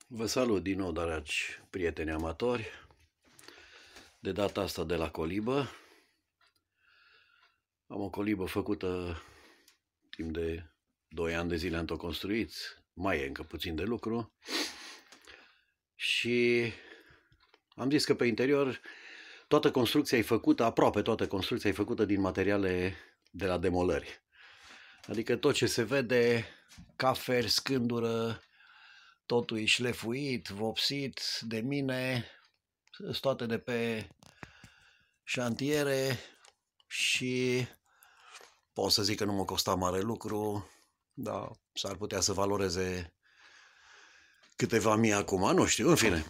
Vă salut din nou, dragi prieteni amatori, de data asta de la colibă. Am o colibă făcută timp de 2 ani de zile, am tot construit, mai e încă puțin de lucru. Și am zis că pe interior toată construcția e făcută, aproape toată construcția e făcută din materiale de la demolări. Adică tot ce se vede, caferi, scândură, totul e șlefuit, vopsit de mine, sunt toate de pe șantiere și pot să zic că nu m-a costat mare lucru, dar s-ar putea să valoreze câteva mii acum, nu știu, în fine.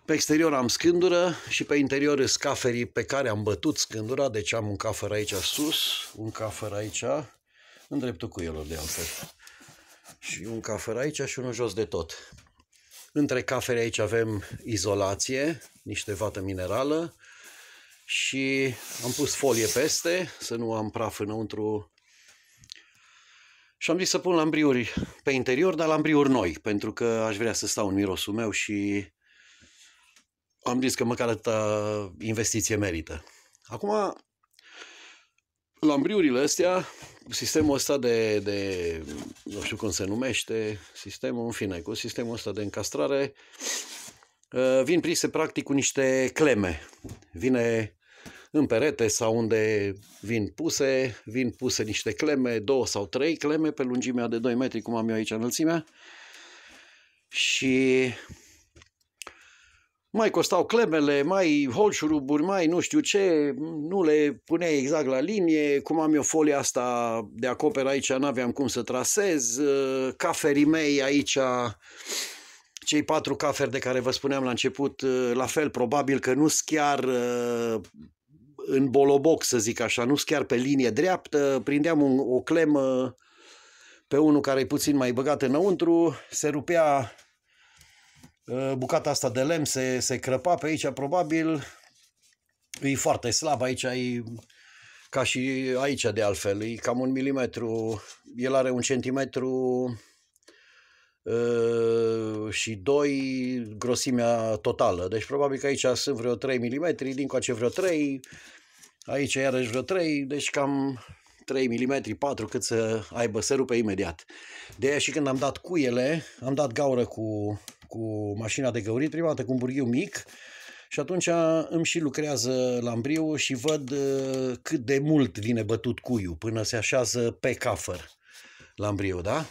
Pe exterior am scândură și pe interior sunt caferii pe care am bătut scândura, deci am un cafer aici sus, un cafer aici, în dreptul cuielor de altfel, și un cafer aici și unul jos de tot. Între cafere aici avem izolație, niște vată minerală și am pus folie peste, să nu am praf înăuntru. Și am zis să pun lambriuri pe interior, dar lambriuri noi, pentru că aș vrea să stau în mirosul meu și am zis că măcar atâta investiție merită. Acum, lambriurile astea, sistemul ăsta de nu știu cum se numește, sistemul, în fine, cu sistemul ăsta de încastrare, vin prise practic cu niște cleme. Vine în perete sau unde vin puse niște cleme, 2 sau 3 cleme pe lungimea de 2 metri, cum am eu aici înălțimea. Și mai costau clemele, mai holșuruburi, mai nu știu ce, nu le puneai exact la linie, cum am eu folia asta de acoper aici, n-aveam cum să trasez, caferii mei aici, cei 4 caferi de care vă spuneam la început, la fel, probabil că nu-s chiar în boloboc, să zic așa, nu-s chiar pe linie dreaptă, prindeam o clemă pe unul care e puțin mai băgat înăuntru, se rupea bucata asta de lemn, se crăpa pe aici, probabil, e foarte slab, aici e ca și aici de altfel, e cam 1 milimetru, el are 1 centimetru și 2 grosimea totală, deci probabil că aici sunt vreo 3 mm, dincoace vreo 3, aici iarăși vreo 3, deci cam 3 mm, 4 cât să aibă, să rupe imediat. De aia și când am dat cuiele, am dat gaură cu mașina de găurit, prima dată cu un burghiu mic, și atunci îmi și lucrează lambriul și văd cât de mult vine bătut cuiul până se așează pe cafer lambriul, da?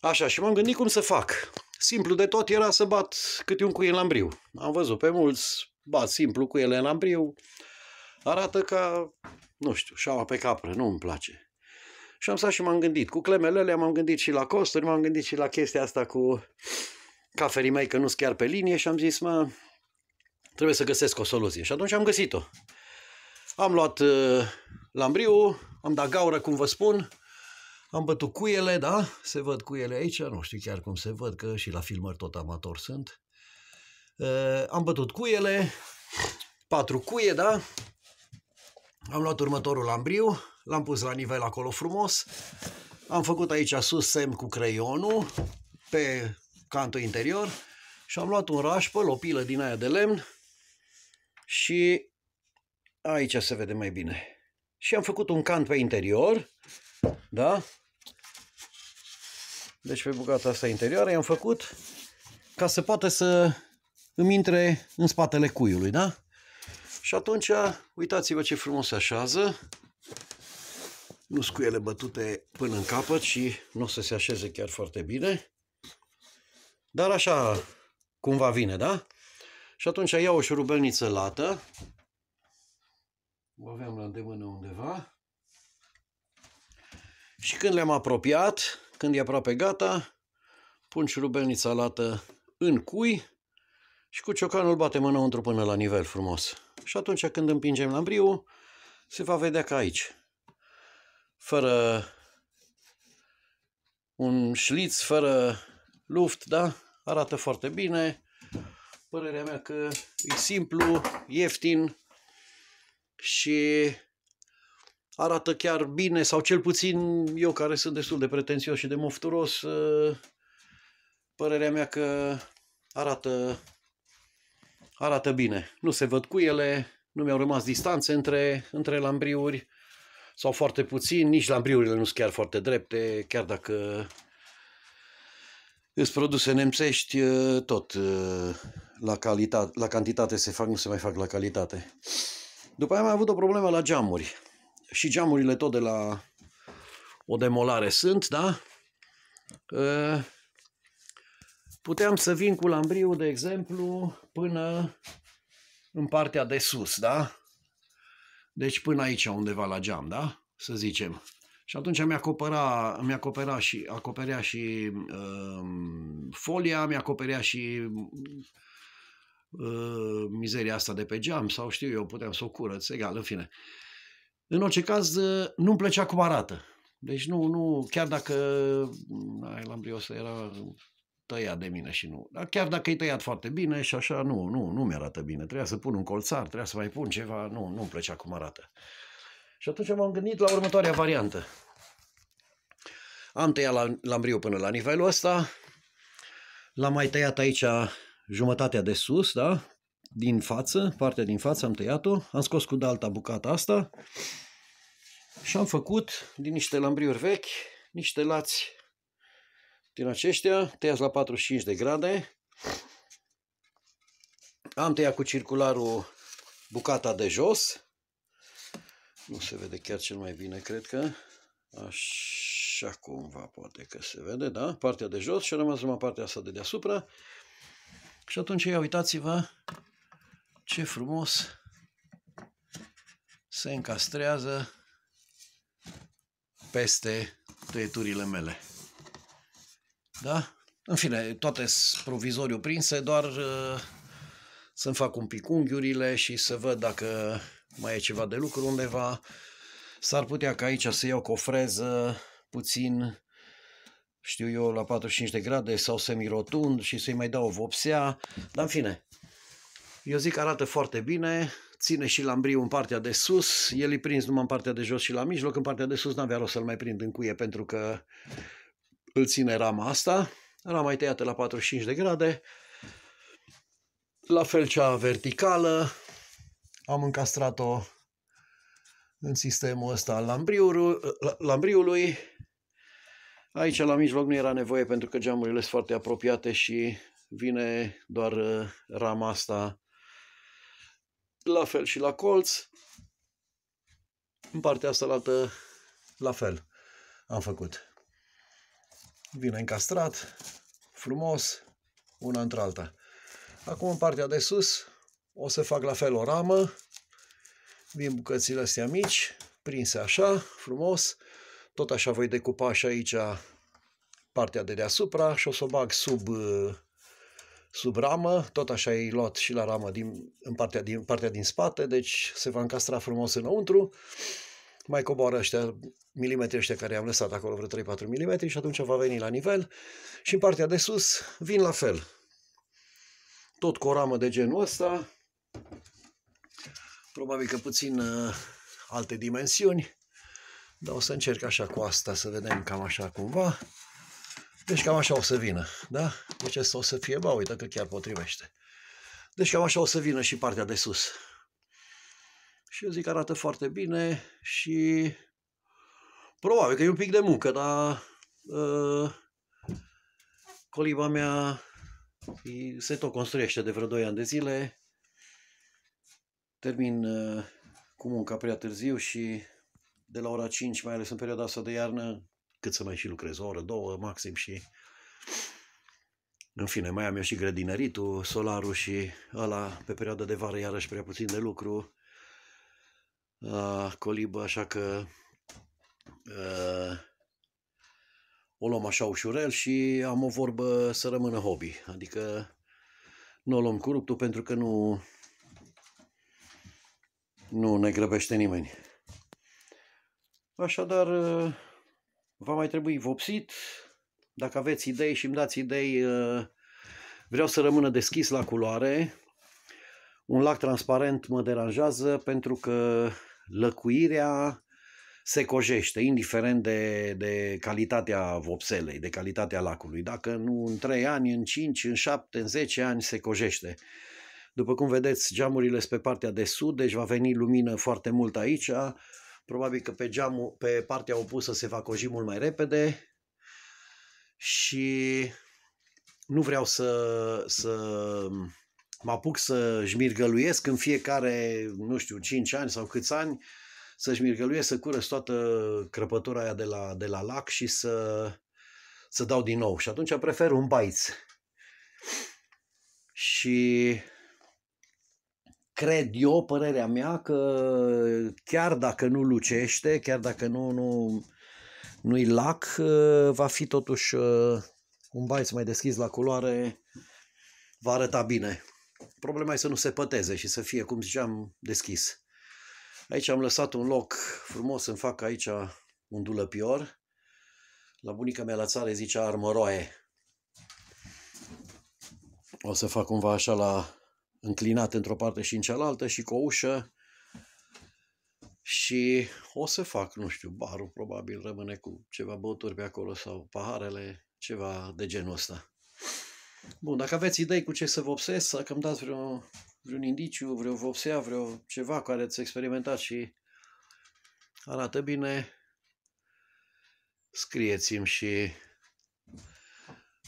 Așa, și m-am gândit cum să fac. Simplu de tot era să bat câte un cui în lambriu. Am văzut pe mulți, bat simplu cuiele în lambriu, arată ca, nu știu, șaua pe capră, nu îmi place. Și am stat și m-am gândit, cu clemele alea m-am gândit și la costuri, m-am gândit și la chestia asta cu caferii mei, că nu sunt chiar pe linie, și am zis, mă, trebuie să găsesc o soluție. Și atunci am găsit-o. Am luat lambriul, am dat gaură, cum vă spun, am bătut cuiele, da? Se văd cuiele aici, nu știu chiar cum se văd, că și la filmări tot amator sunt. Am bătut cuiele, 4 cuie, da? Am luat următorul lambriu, l-am pus la nivel acolo frumos, am făcut aici sus semn cu creionul pe cantul interior și am luat un rașpăl, o pilă din aia de lemn, și aici se vede mai bine. Și am făcut un cant pe interior, da? Deci pe bucata asta interioară i-am făcut ca să poată să îmi intre în spatele cuiului, da? Și atunci, uitați-vă ce frumos se așează. Nu sunt cuiele bătute până în capăt și nu o să se așeze chiar foarte bine. Dar așa cumva vine, da? Și atunci iau o șurubelniță lată. O aveam la îndemână undeva. Și când le-am apropiat, când e aproape gata, pun șurubelnița lată în cui și cu ciocanul batem înăuntru până la nivel frumos. Și atunci când împingem lambriul, se va vedea ca aici. Fără un șliț, fără luft, da? Arată foarte bine. Părerea mea că e simplu, ieftin și arată chiar bine, sau cel puțin eu, care sunt destul de pretențios și de mofturos, părerea mea că arată bine. Nu se văd cuiele, nu mi-au rămas distanțe între lambriuri, sau foarte puțin, nici lambriurile nu sunt chiar foarte drepte, chiar dacă îs produse nemțești, tot la cantitate se fac, nu se mai fac la calitate. După aia am avut o problemă la geamuri. Și geamurile tot de la o demolare sunt, da? Puteam să vin cu lambriu, de exemplu, până în partea de sus, da? Deci până aici undeva la geam, da? Să zicem. Și atunci acoperea și folia, mi-acoperea și mizeria asta de pe geam, sau știu eu, puteam să o curăț, egal, în fine. În orice caz, nu-mi plăcea cum arată. Deci nu, chiar dacă lambriul ăsta era tăiat de mine și nu. Dar chiar dacă e tăiat foarte bine și așa, nu mi-arată bine. Trebuia să pun un colțar, trebuia să mai pun ceva, nu-mi plăcea cum arată. Și atunci m-am gândit la următoarea variantă. Am tăiat lambriul până la nivelul ăsta, l-am mai tăiat aici jumătatea de sus, da? Din față, partea din față am tăiat-o, am scos cu dalta bucata asta și am făcut din niște lambriuri vechi, niște lați din aceștia, tăiați la 45 de grade. Am tăiat cu circularul bucata de jos. Nu se vede chiar cel mai bine, cred că. Așa cumva poate că se vede, da? Partea de jos și a rămas numai partea asta de deasupra. Și atunci, ia uitați-vă ce frumos se încastrează peste tăieturile mele. Da? În fine, toate sunt provizoriu prinse, doar să-mi fac un pic unghiurile și să văd dacă mai e ceva de lucru undeva. S-ar putea ca aici să iau cu o freză puțin, știu eu, la 45 de grade sau semi-rotund și să-i mai dau o vopsea. Dar în fine, eu zic că arată foarte bine, ține și lambriul în partea de sus, el e prins numai în partea de jos și la mijloc, în partea de sus n-avea rost să-l mai prind în cuie pentru că îl ține rama asta, rama e tăiată la 45 de grade, la fel cea verticală, am încastrat-o în sistemul ăsta al lambriului. Aici la mijloc nu era nevoie pentru că geamurile sunt foarte apropiate și vine doar rama asta, la fel și la colț. În partea asta altă, la fel am făcut. Vine încastrat, frumos, una între alta. Acum în partea de sus o să fac la fel o ramă, vin bucățile astea mici, prinse așa, frumos, tot așa voi decupa și aici partea de deasupra și o să o bag sub ramă, tot așa e luat și la ramă în partea din spate, deci se va încastra frumos înăuntru, mai coboară milimetrii ăștia care am lăsat acolo, vreo 3-4 mm și atunci va veni la nivel și în partea de sus vin la fel. Tot cu o ramă de genul ăsta, probabil că puțin alte dimensiuni, dar o să încerc așa cu asta să vedem cam așa cumva. Deci cam așa o să vină, da? Deci asta o să fie, ba, uite că chiar potrivește. Deci cam așa o să vină și partea de sus. Și eu zic că arată foarte bine și probabil că e un pic de muncă, dar coliba mea se tot construiește de vreo 2 ani de zile. Termin cu munca prea târziu și de la ora 5, mai ales în perioada asta de iarnă, cât să mai și lucrez, o oră, 2 maxim și în fine, mai am eu și grădinăritul, solarul și ăla pe perioada de vară iarăși prea puțin de lucru, colibă, așa că o luăm așa ușurel și am o vorbă să rămână hobby, adică nu o luăm cu ruptul pentru că nu ne grăbește nimeni. Așadar, va mai trebui vopsit. Dacă aveți idei și îmi dați idei, vreau să rămână deschis la culoare. Un lac transparent mă deranjează pentru că lăcuirea se cojește, indiferent de calitatea vopselei, de calitatea lacului. Dacă nu în 3 ani, în 5, în 7, în 10 ani se cojește. După cum vedeți, geamurile sunt pe partea de sud, deci va veni lumină foarte mult aici. Probabil că pe partea opusă se va coji mult mai repede și nu vreau să mă apuc să șmirgăluiesc în fiecare, nu știu, 5 ani sau câți ani, să șmirgăluiesc, să curăț toată crăpătura aia de la lac și să dau din nou. Și atunci prefer un baiț. Și cred eu, părerea mea, că chiar dacă nu lucește, chiar dacă nu-i lac, va fi totuși un baiț mai deschis la culoare, va arăta bine. Problema e să nu se păteze și să fie, cum ziceam, deschis. Aici am lăsat un loc frumos, îmi fac aici un dulăpior. La bunica mea la țară zicea armăroaie. O să fac cumva așa înclinat într-o parte și în cealaltă și cu o ușă. Și o să fac, nu știu, barul probabil rămâne cu ceva băuturi pe acolo sau paharele, ceva de genul ăsta. Bun, dacă aveți idei cu ce să vopsesc, dacă îmi dați vreun indiciu, vreo vopsea, vreo ceva care ați experimentat și arată bine, scrieți-mi și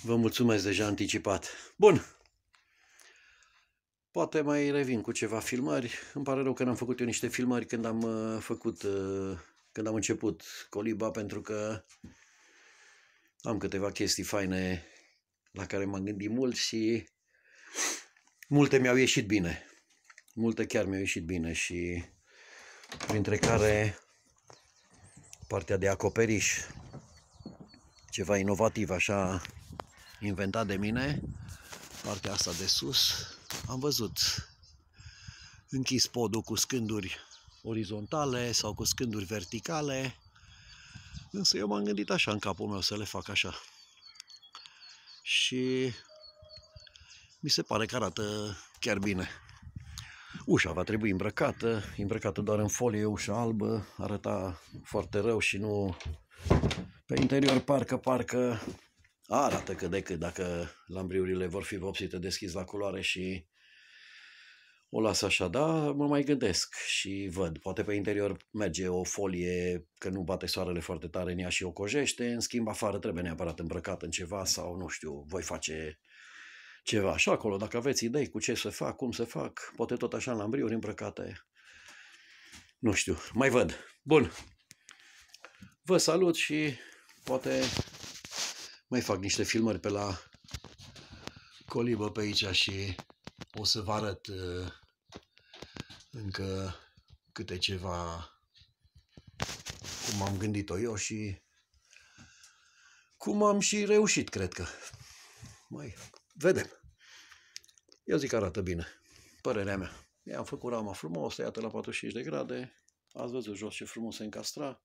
vă mulțumesc deja anticipat. Bun! Poate mai revin cu ceva filmări. Îmi pare rău că n-am făcut eu niște filmări când am început Coliba, pentru că am câteva chestii faine la care m-am gândit mult și multe mi-au ieșit bine. Multe chiar mi-au ieșit bine și printre care partea de acoperiș, ceva inovativ așa inventat de mine, partea asta de sus, am văzut închis podul cu scânduri orizontale sau cu scânduri verticale, însă eu m-am gândit așa în capul meu să le fac așa. Și mi se pare că arată chiar bine. Ușa va trebui îmbrăcată doar în folie, ușa albă, arăta foarte rău și nu pe interior, parcă arată cât de cât, dacă lambriurile vor fi vopsite deschis la culoare și o las așa, dar mă mai gândesc și văd, poate pe interior merge o folie, că nu bate soarele foarte tare în ea și o cojește, în schimb afară trebuie neapărat îmbrăcat în ceva sau nu știu, voi face ceva. Și acolo, dacă aveți idei cu ce să fac, cum să fac, poate tot așa în lambriuri îmbrăcate, nu știu, mai văd. Bun, vă salut și poate mai fac niște filmări pe la Colibă pe aici și o să vă arăt încă câte ceva cum am gândit-o eu și cum am și reușit, cred că. Mai vedem. Eu zic că arată bine, părerea mea. I-am făcut rama frumos, iată la 45 de grade. Ați văzut jos ce frumos se încastra.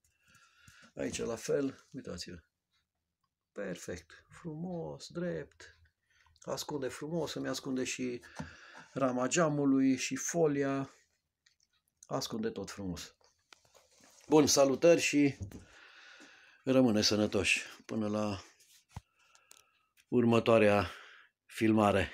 Aici la fel, uitați-vă. Perfect, frumos, drept. Ascunde frumos, îmi ascunde și rama geamului și folia. Ascunde tot frumos. Bun, salutări și rămâne sănătoși până la următoarea filmare.